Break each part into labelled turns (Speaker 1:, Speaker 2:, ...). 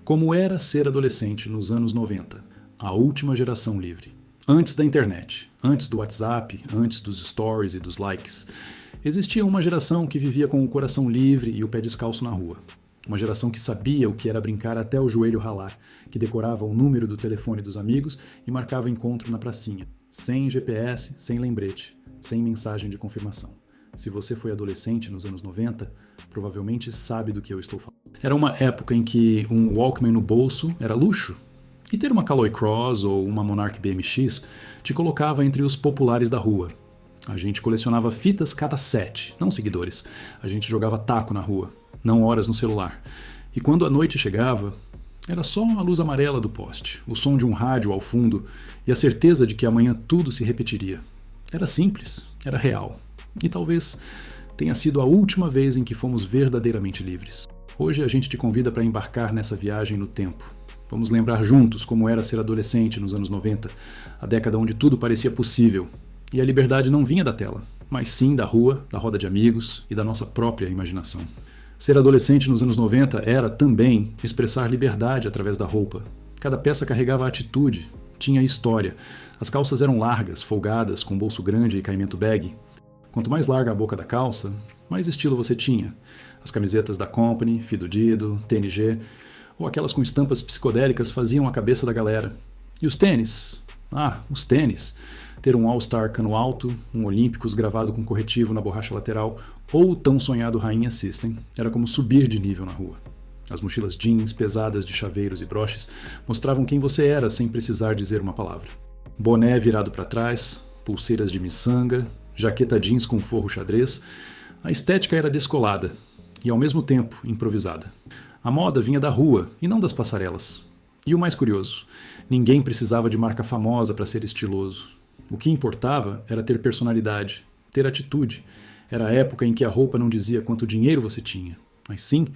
Speaker 1: Como era ser adolescente nos anos 90, a última geração livre. Antes da internet, antes do WhatsApp, antes dos stories e dos likes, existia uma geração que vivia com o coração livre e o pé descalço na rua. Uma geração que sabia o que era brincar até o joelho ralar, que decorava o número do telefone dos amigos e marcava encontro na pracinha, sem GPS, sem lembrete, sem mensagem de confirmação. Se você foi adolescente nos anos 90, provavelmente sabe do que eu estou falando. Era uma época em que um Walkman no bolso era luxo, e ter uma Caloi Cross ou uma Monarch BMX te colocava entre os populares da rua. A gente colecionava fitas cassete, não seguidores. A gente jogava taco na rua, não horas no celular. E quando a noite chegava, era só a luz amarela do poste, o som de um rádio ao fundo e a certeza de que amanhã tudo se repetiria. Era simples, era real. E talvez tenha sido a última vez em que fomos verdadeiramente livres. Hoje a gente te convida para embarcar nessa viagem no tempo. Vamos lembrar juntos como era ser adolescente nos anos 90, a década onde tudo parecia possível. E a liberdade não vinha da tela, mas sim da rua, da roda de amigos e da nossa própria imaginação. Ser adolescente nos anos 90 era também expressar liberdade através da roupa. Cada peça carregava atitude, tinha história. As calças eram largas, folgadas, com bolso grande e caimento bag. Quanto mais larga a boca da calça, mais estilo você tinha. As camisetas da Company, Fido Dido, TNG, ou aquelas com estampas psicodélicas faziam a cabeça da galera. E os tênis? Os tênis. Ter um All-Star cano alto, um Olímpicos gravado com corretivo na borracha lateral, ou o tão sonhado Rainha System, era como subir de nível na rua. As mochilas jeans, pesadas de chaveiros e broches, mostravam quem você era sem precisar dizer uma palavra. Boné virado para trás, pulseiras de miçanga, jaqueta jeans com forro xadrez, a estética era descolada e, ao mesmo tempo, improvisada. A moda vinha da rua e não das passarelas. E o mais curioso, ninguém precisava de marca famosa para ser estiloso. O que importava era ter personalidade, ter atitude. Era a época em que a roupa não dizia quanto dinheiro você tinha, mas sim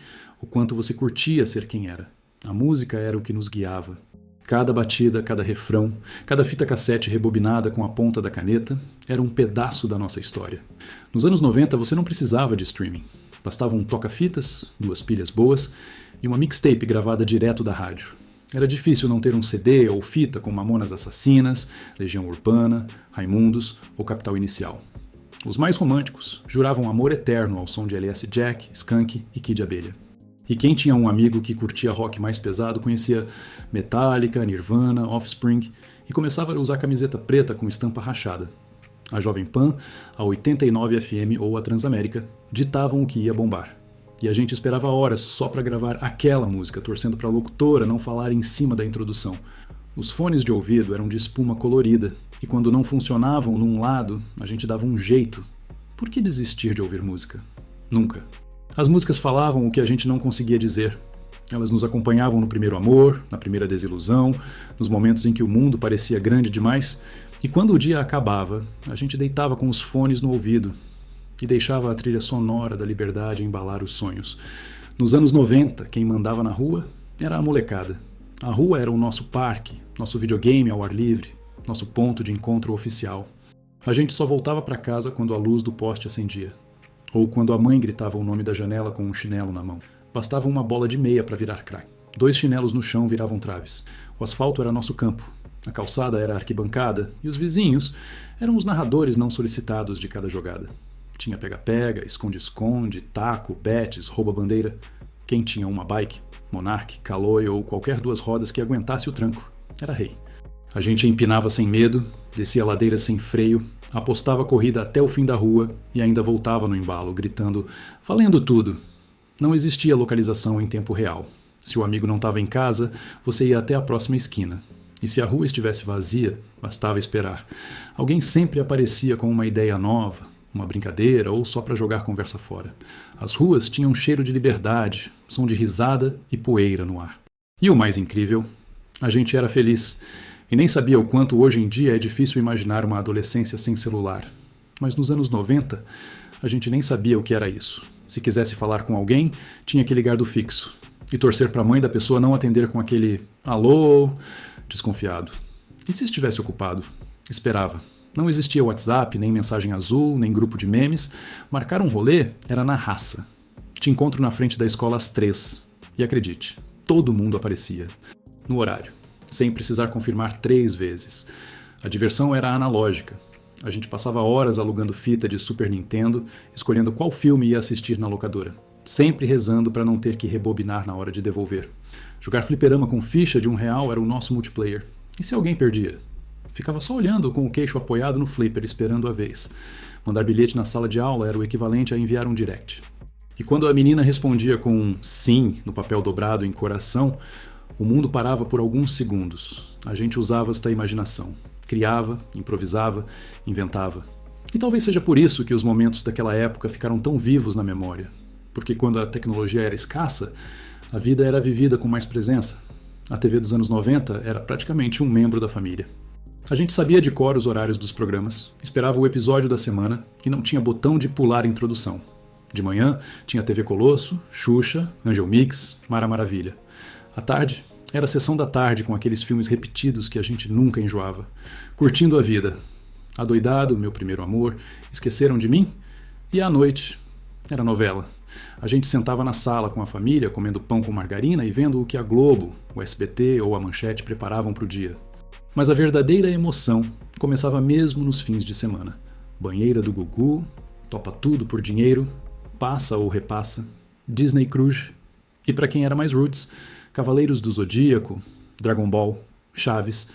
Speaker 1: o quanto você curtia ser quem era. A música era o que nos guiava. Cada batida, cada refrão, cada fita cassete rebobinada com a ponta da caneta era um pedaço da nossa história. Nos anos 90 você não precisava de streaming. Bastava um toca-fitas, 2 pilhas boas e uma mixtape gravada direto da rádio. Era difícil não ter um CD ou fita com Mamonas Assassinas, Legião Urbana, Raimundos ou Capital Inicial. Os mais românticos juravam amor eterno ao som de LS Jack, Skank e Kid Abelha. E quem tinha um amigo que curtia rock mais pesado conhecia Metallica, Nirvana, Offspring e começava a usar camiseta preta com estampa rachada. A Jovem Pan, a 89 FM ou a Transamérica ditavam o que ia bombar. E a gente esperava horas só para gravar aquela música, torcendo para a locutora não falar em cima da introdução. Os fones de ouvido eram de espuma colorida, e quando não funcionavam num lado, a gente dava um jeito. Por que desistir de ouvir música? Nunca. As músicas falavam o que a gente não conseguia dizer. Elas nos acompanhavam no primeiro amor, na primeira desilusão, nos momentos em que o mundo parecia grande demais, e quando o dia acabava, a gente deitava com os fones no ouvido e deixava a trilha sonora da liberdade embalar os sonhos. Nos anos 90, quem mandava na rua era a molecada. A rua era o nosso parque, nosso videogame ao ar livre, nosso ponto de encontro oficial. A gente só voltava para casa quando a luz do poste acendia, ou quando a mãe gritava o nome da janela com um chinelo na mão. Bastava uma bola de meia para virar craque. 2 chinelos no chão viravam traves. O asfalto era nosso campo. A calçada era a arquibancada e os vizinhos eram os narradores não solicitados de cada jogada. Tinha pega-pega, esconde-esconde, taco, betes, rouba-bandeira. Quem tinha uma bike, Monarch, Caloi ou qualquer 2 rodas que aguentasse o tranco, era rei. A gente empinava sem medo, descia a ladeira sem freio, apostava a corrida até o fim da rua e ainda voltava no embalo, gritando "valendo tudo". Não existia localização em tempo real. Se o amigo não estava em casa, você ia até a próxima esquina. E se a rua estivesse vazia, bastava esperar. Alguém sempre aparecia com uma ideia nova, uma brincadeira ou só para jogar conversa fora. As ruas tinham um cheiro de liberdade, som de risada e poeira no ar. E o mais incrível, a gente era feliz. E nem sabia o quanto hoje em dia é difícil imaginar uma adolescência sem celular. Mas nos anos 90, a gente nem sabia o que era isso. Se quisesse falar com alguém, tinha que ligar do fixo. E torcer para a mãe da pessoa não atender com aquele "alô", desconfiado. E se estivesse ocupado? Esperava. Não existia WhatsApp, nem mensagem azul, nem grupo de memes. Marcar um rolê era na raça. Te encontro na frente da escola às 3. E acredite, todo mundo aparecia. No horário, sem precisar confirmar 3 vezes. A diversão era analógica. A gente passava horas alugando fita de Super Nintendo, escolhendo qual filme ia assistir na locadora. Sempre rezando para não ter que rebobinar na hora de devolver. Jogar fliperama com ficha de R$1 era o nosso multiplayer. E se alguém perdia? Ficava só olhando com o queixo apoiado no flipper, esperando a vez. Mandar bilhete na sala de aula era o equivalente a enviar um direct. E quando a menina respondia com um sim no papel dobrado em coração, o mundo parava por alguns segundos. A gente usava esta imaginação. Criava, improvisava, inventava. E talvez seja por isso que os momentos daquela época ficaram tão vivos na memória. Porque quando a tecnologia era escassa, a vida era vivida com mais presença. A TV dos anos 90 era praticamente um membro da família. A gente sabia de cor os horários dos programas, esperava o episódio da semana e não tinha botão de pular a introdução. De manhã, tinha TV Colosso, Xuxa, Angel Mix, Mara Maravilha. À tarde, era a sessão da tarde com aqueles filmes repetidos que a gente nunca enjoava. Curtindo a vida. Adoidado, Meu Primeiro Amor, Esqueceram de Mim? E à noite, era novela. A gente sentava na sala com a família, comendo pão com margarina e vendo o que a Globo, o SBT ou a Manchete preparavam para o dia. Mas a verdadeira emoção começava mesmo nos fins de semana. Banheira do Gugu, Topa Tudo por Dinheiro, Passa ou Repassa, Disney Cruise e, para quem era mais roots, Cavaleiros do Zodíaco, Dragon Ball, Chaves,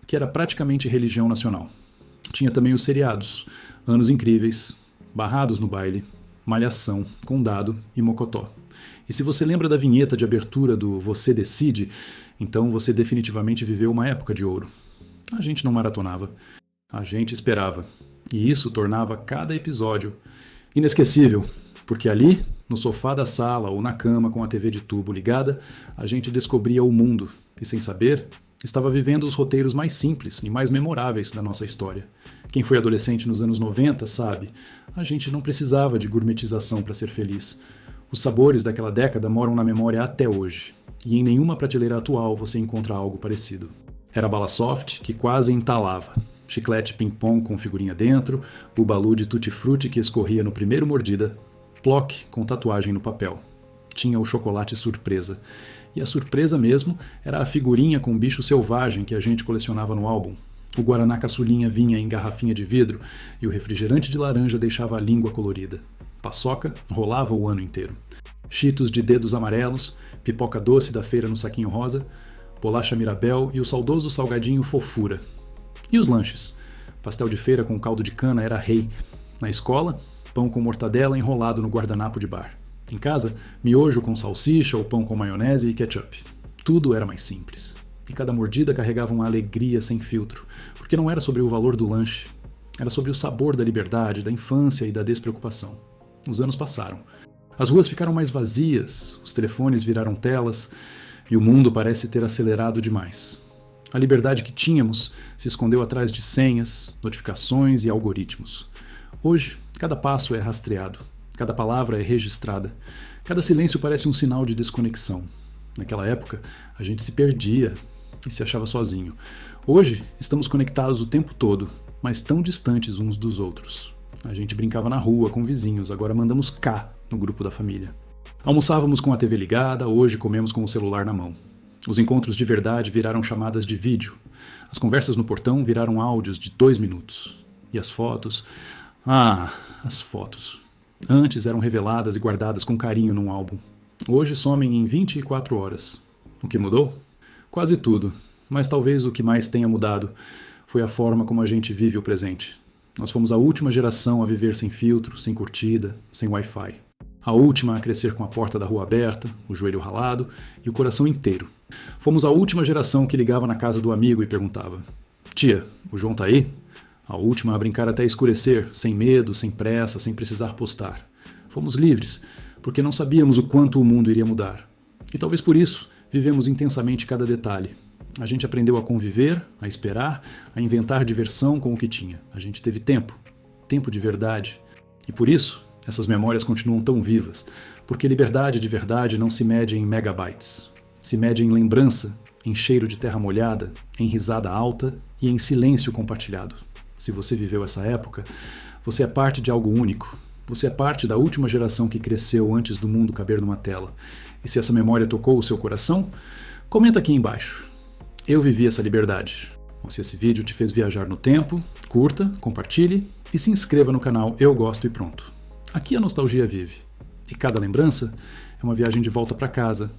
Speaker 1: que era praticamente religião nacional. Tinha também os seriados, Anos Incríveis, Barrados no Baile, Malhação, Condado e Mocotó. E se você lembra da vinheta de abertura do Você Decide, então você definitivamente viveu uma época de ouro. A gente não maratonava, a gente esperava. E isso tornava cada episódio inesquecível, porque ali, no sofá da sala ou na cama com a TV de tubo ligada, a gente descobria o mundo e, sem saber, estava vivendo os roteiros mais simples e mais memoráveis da nossa história. Quem foi adolescente nos anos 90 sabe, a gente não precisava de gourmetização para ser feliz. Os sabores daquela década moram na memória até hoje, e em nenhuma prateleira atual você encontra algo parecido. Era bala soft que quase entalava, chiclete ping-pong com figurinha dentro, bubalu de tutti-frutti que escorria no primeiro mordida, Plock com tatuagem no papel. Tinha o chocolate surpresa. E a surpresa mesmo era a figurinha com bicho selvagem que a gente colecionava no álbum. O Guaraná Caçulinha vinha em garrafinha de vidro e o refrigerante de laranja deixava a língua colorida. Paçoca rolava o ano inteiro. Cheetos de dedos amarelos, pipoca doce da feira no saquinho rosa, bolacha Mirabel e o saudoso salgadinho Fofura. E os lanches? Pastel de feira com caldo de cana era rei. Na escola, pão com mortadela enrolado no guardanapo de bar. Em casa, miojo com salsicha ou pão com maionese e ketchup. Tudo era mais simples. E cada mordida carregava uma alegria sem filtro, porque não era sobre o valor do lanche. Era sobre o sabor da liberdade, da infância e da despreocupação. Os anos passaram. As ruas ficaram mais vazias, os telefones viraram telas e o mundo parece ter acelerado demais. A liberdade que tínhamos se escondeu atrás de senhas, notificações e algoritmos. Hoje, cada passo é rastreado, cada palavra é registrada, cada silêncio parece um sinal de desconexão. Naquela época, a gente se perdia e se achava sozinho. Hoje, estamos conectados o tempo todo, mas tão distantes uns dos outros. A gente brincava na rua com vizinhos, agora mandamos cá no grupo da família. Almoçávamos com a TV ligada, hoje comemos com o celular na mão. Os encontros de verdade viraram chamadas de vídeo. As conversas no portão viraram áudios de 2 minutos. E as fotos? Ah, as fotos. Antes eram reveladas e guardadas com carinho num álbum. Hoje somem em 24 horas. O que mudou? Quase tudo, mas talvez o que mais tenha mudado foi a forma como a gente vive o presente. Nós fomos a última geração a viver sem filtro, sem curtida, sem Wi-Fi. A última a crescer com a porta da rua aberta, o joelho ralado e o coração inteiro. Fomos a última geração que ligava na casa do amigo e perguntava: "Tia, o João tá aí?" A última a brincar até escurecer, sem medo, sem pressa, sem precisar postar. Fomos livres, porque não sabíamos o quanto o mundo iria mudar. E talvez por isso vivemos intensamente cada detalhe. A gente aprendeu a conviver, a esperar, a inventar diversão com o que tinha. A gente teve tempo, tempo de verdade. E por isso, essas memórias continuam tão vivas, porque liberdade de verdade não se mede em megabytes. Se mede em lembrança, em cheiro de terra molhada, em risada alta e em silêncio compartilhado. Se você viveu essa época, você é parte de algo único, Você é parte da última geração que cresceu antes do mundo caber numa tela. E se essa memória tocou o seu coração, comenta aqui embaixo. Eu vivi essa liberdade. Ou se esse vídeo te fez viajar no tempo, curta, compartilhe e se inscreva no canal Eu Gosto e pronto. Aqui a nostalgia vive. E cada lembrança é uma viagem de volta para casa,